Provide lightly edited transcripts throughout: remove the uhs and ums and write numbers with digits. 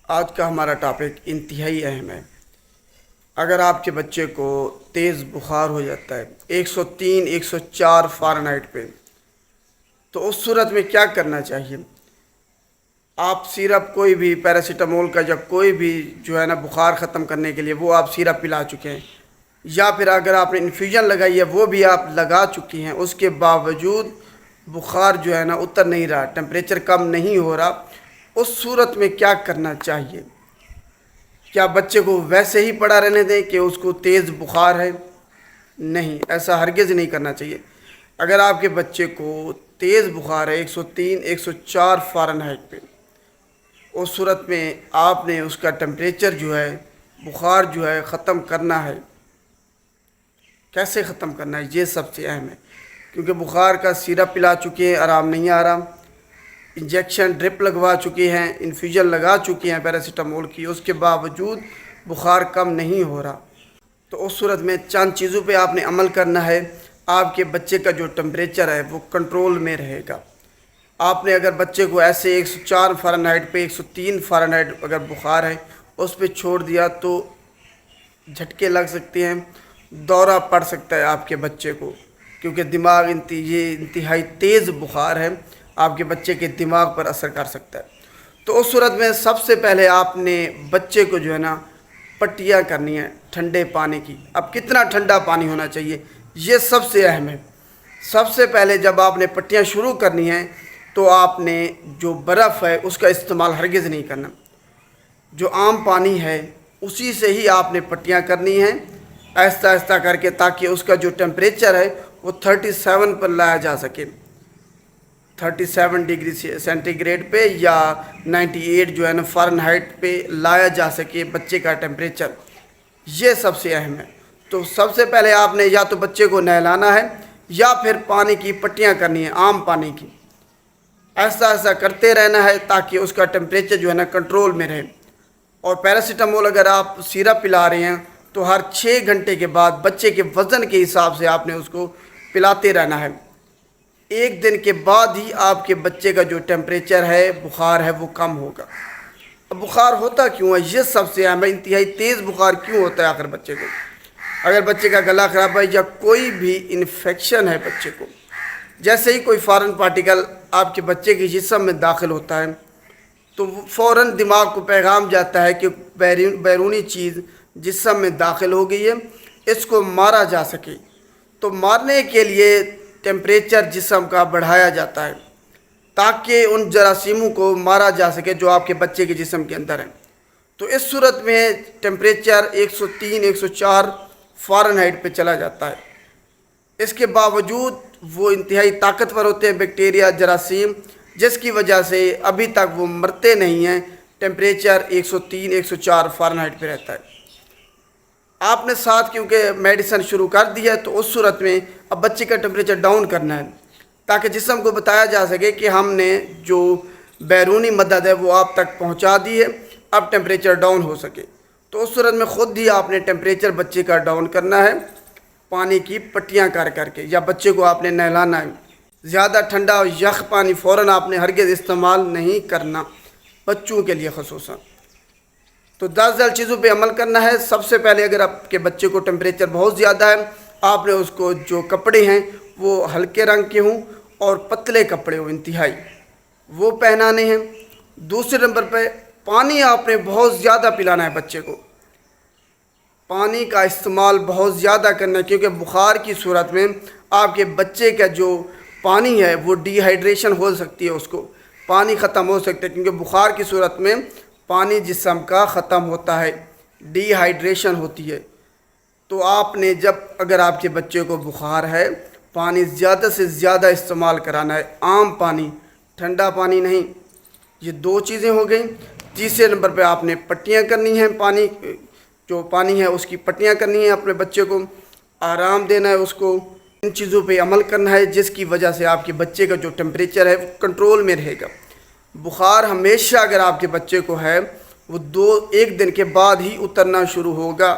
آج کا ہمارا ٹاپک انتہائی اہم ہے۔ اگر آپ کے بچے کو تیز بخار ہو جاتا ہے 103 104 فارنہائٹ پہ، تو اس صورت میں کیا کرنا چاہیے؟ آپ سیرپ کوئی بھی پیراسیٹامول کا یا کوئی بھی جو ہے نا بخار ختم کرنے کے لیے وہ آپ سیرپ پلا چکے ہیں، یا پھر اگر آپ نے انفیوژن لگائی ہے وہ بھی آپ لگا چکی ہیں، اس کے باوجود بخار جو ہے نا اتر نہیں رہا، ٹمپریچر کم نہیں ہو رہا، اس صورت میں کیا کرنا چاہیے؟ کیا بچے کو ویسے ہی پڑا رہنے دیں کہ اس کو تیز بخار ہے؟ نہیں، ایسا ہرگز نہیں کرنا چاہیے۔ اگر آپ کے بچے کو تیز بخار ہے 103 104 فارنہائٹ پہ، اس صورت میں آپ نے اس کا ٹمپریچر جو ہے، بخار جو ہے ختم کرنا ہے۔ کیسے ختم کرنا ہے یہ سب سے اہم ہے، کیونکہ بخار کا سیرپ پلا چکے ہیں، آرام نہیں آ رہا، انجیکشن ڈرپ لگوا چکے ہیں، انفیوژن لگا چکے ہیں پیراسیٹامول کی، اس کے باوجود بخار کم نہیں ہو رہا، تو اس صورت میں چند چیزوں پہ آپ نے عمل کرنا ہے۔ آپ کے بچے کا جو ٹمپریچر ہے وہ کنٹرول میں رہے گا۔ آپ نے اگر بچے کو ایسے 104 فارنہائٹ پہ 103 فارنہائٹ اگر بخار ہے اس پہ چھوڑ دیا تو جھٹکے لگ سکتے ہیں، دورہ پڑ سکتا ہے آپ کے بچے کو، کیونکہ یہ انتہائی تیز بخار ہے، آپ کے بچے کے دماغ پر اثر کر سکتا ہے۔ تو اس صورت میں سب سے پہلے آپ نے بچے کو جو ہے نا پٹیاں کرنی ہے ٹھنڈے پانی کی۔ اب کتنا ٹھنڈا پانی ہونا چاہیے یہ سب سے اہم ہے۔ سب سے پہلے جب آپ نے پٹیاں شروع کرنی ہیں تو آپ نے جو برف ہے اس کا استعمال ہرگز نہیں کرنا، جو عام پانی ہے اسی سے ہی آپ نے پٹیاں کرنی ہیں، آہستہ آہستہ کر کے، تاکہ اس کا جو ٹمپریچر ہے وہ 37 پر لایا جا سکے، 37 ڈگری سینٹی گریڈ پہ یا 98 جو ہے نا فارنہائٹ پہ لایا جا سکے بچے کا ٹمپریچر۔ یہ سب سے اہم ہے۔ تو سب سے پہلے آپ نے یا تو بچے کو نہلانا ہے یا پھر پانی کی پٹیاں کرنی ہیں، عام پانی کی، ایسا ایسا کرتے رہنا ہے تاکہ اس کا ٹمپریچر جو ہے نا کنٹرول میں رہے۔ اور پیراسیٹامول اگر آپ سیرپ پلا رہے ہیں تو ہر 6 گھنٹے کے بعد بچے کے وزن کے حساب سے آپ نے اس کو پلاتے رہنا ہے۔ 1 دن کے بعد ہی آپ کے بچے کا جو ٹمپریچر ہے، بخار ہے، وہ کم ہوگا۔ اب بخار ہوتا کیوں ہے یہ سب سے اہم ہے، انتہائی تیز بخار کیوں ہوتا ہے آخر بچے کو؟ اگر بچے کا گلا خراب ہے یا کوئی بھی انفیکشن ہے بچے کو، جیسے ہی کوئی فارن پارٹیکل آپ کے بچے کے جسم میں داخل ہوتا ہے تو فوراً دماغ کو پیغام جاتا ہے کہ بیرونی چیز جسم میں داخل ہو گئی ہے، اس کو مارا جا سکے۔ تو مارنے کے لیے ٹمپریچر جسم کا بڑھایا جاتا ہے تاکہ ان جراثیموں کو مارا جا سکے جو آپ کے بچے کے جسم کے اندر ہیں۔ تو اس صورت میں ٹمپریچر 103 104 فارنہائٹ پہ چلا جاتا ہے۔ اس کے باوجود وہ انتہائی طاقتور ہوتے ہیں بیکٹیریا، جراثیم، جس کی وجہ سے ابھی تک وہ مرتے نہیں ہیں، ٹمپریچر 103 104 فارنہائٹ پہ رہتا ہے۔ آپ نے ساتھ کیونکہ میڈیسن شروع کر دی ہے تو اس صورت میں اب بچے کا ٹمپریچر ڈاؤن کرنا ہے تاکہ جسم کو بتایا جا سکے کہ ہم نے جو بیرونی مدد ہے وہ آپ تک پہنچا دی ہے، اب ٹمپریچر ڈاؤن ہو سکے۔ تو اس صورت میں خود ہی آپ نے ٹمپریچر بچے کا ڈاؤن کرنا ہے پانی کی پٹیاں کر کر کے، یا بچے کو آپ نے نہلانا ہے۔ زیادہ ٹھنڈا اور یخ پانی فوراً آپ نے ہرگز استعمال نہیں کرنا، بچوں کے لیے خصوصاً۔ تو 10 چیزوں پہ عمل کرنا ہے۔ سب سے پہلے اگر آپ کے بچے کو ٹمپریچر بہت زیادہ ہے، آپ نے اس کو جو کپڑے ہیں وہ ہلکے رنگ کے ہوں اور پتلے کپڑے ہوں انتہائی، وہ پہنانے ہیں۔ دوسرے نمبر پہ پانی آپ نے بہت زیادہ پلانا ہے بچے کو، پانی کا استعمال بہت زیادہ کرنا ہے، کیونکہ بخار کی صورت میں آپ کے بچے کا جو پانی ہے وہ ڈی ہائیڈریشن ہو سکتی ہے، اس کو پانی ختم ہو سکتا ہے، کیونکہ بخار کی صورت میں پانی جسم کا ختم ہوتا ہے، ڈی ہائیڈریشن ہوتی ہے۔ تو آپ نے اگر آپ کے بچے کو بخار ہے، پانی زیادہ سے زیادہ استعمال کرانا ہے، عام پانی، ٹھنڈا پانی نہیں۔ یہ 2 چیزیں ہو گئیں۔ تیسرے نمبر پہ آپ نے پٹیاں کرنی ہیں، جو پانی ہے اس کی پٹیاں کرنی ہیں، اپنے بچے کو آرام دینا ہے، اس کو ان چیزوں پہ عمل کرنا ہے جس کی وجہ سے آپ کے بچے کا جو ٹمپریچر ہے وہ کنٹرول میں رہے گا۔ بخار ہمیشہ اگر آپ کے بچے کو ہے وہ 1 دن کے بعد ہی اترنا شروع ہوگا۔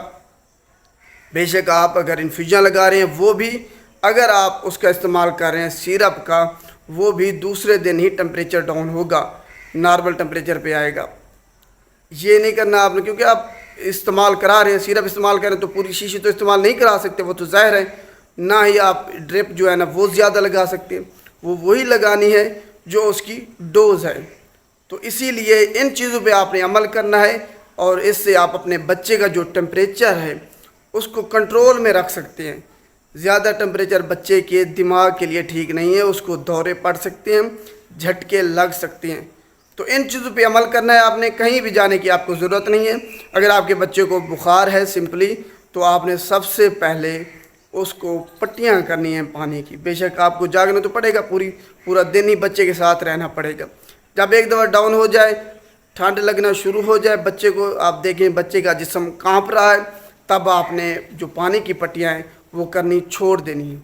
بے شک آپ اگر انفیوژن لگا رہے ہیں وہ بھی، اگر آپ اس کا استعمال کر رہے ہیں سیرپ کا، وہ بھی دوسرے دن ہی ٹمپریچر ڈاؤن ہوگا، نارمل ٹمپریچر پہ آئے گا۔ یہ نہیں کرنا آپ نے، کیونکہ آپ استعمال کرا رہے ہیں، سیرپ استعمال کریں تو پوری شیشی تو استعمال نہیں کرا سکتے، وہ تو ظاہر ہے، نہ ہی آپ ڈرپ جو ہے نا وہ زیادہ لگا سکتے ہیں، وہ وہی لگانی ہے جو اس کی ڈوز ہے۔ تو اسی لیے ان چیزوں پہ آپ نے عمل کرنا ہے، اور اس سے آپ اپنے بچے کا جو ٹمپریچر ہے اس کو کنٹرول میں رکھ سکتے ہیں۔ زیادہ ٹمپریچر بچے کے دماغ کے لیے ٹھیک نہیں ہے، اس کو دورے پڑ سکتے ہیں، جھٹکے لگ سکتے ہیں۔ تو ان چیزوں پہ عمل کرنا ہے آپ نے، کہیں بھی جانے کی آپ کو ضرورت نہیں ہے۔ اگر آپ کے بچے کو بخار ہے سمپلی، تو آپ نے سب سے پہلے اس کو پٹیاں کرنی ہیں پانی کی۔ بے شک آپ کو جاگنا تو پڑے گا، پورا دن ہی بچے کے ساتھ رہنا پڑے گا۔ جب ایک دفعہ ڈاؤن ہو جائے، ٹھنڈ لگنا شروع ہو جائے بچے کو، آپ دیکھیں بچے کا جسم کانپ رہا ہے، تب آپ نے جو پانی کی پٹیاں ہیں وہ کرنی چھوڑ دینی ہے،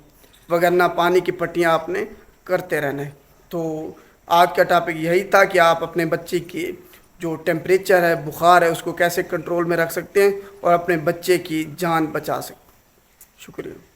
وگرنہ پانی کی پٹیاں آپ نے کرتے رہنا ہے۔ تو آج کا ٹاپک یہی تھا کہ آپ اپنے بچے کی جو ٹیمپریچر ہے، بخار ہے، اس کو کیسے کنٹرول میں رکھ سکتے ہیں اور اپنے بچے کی جان بچا سکتے ہیں۔ شکریہ۔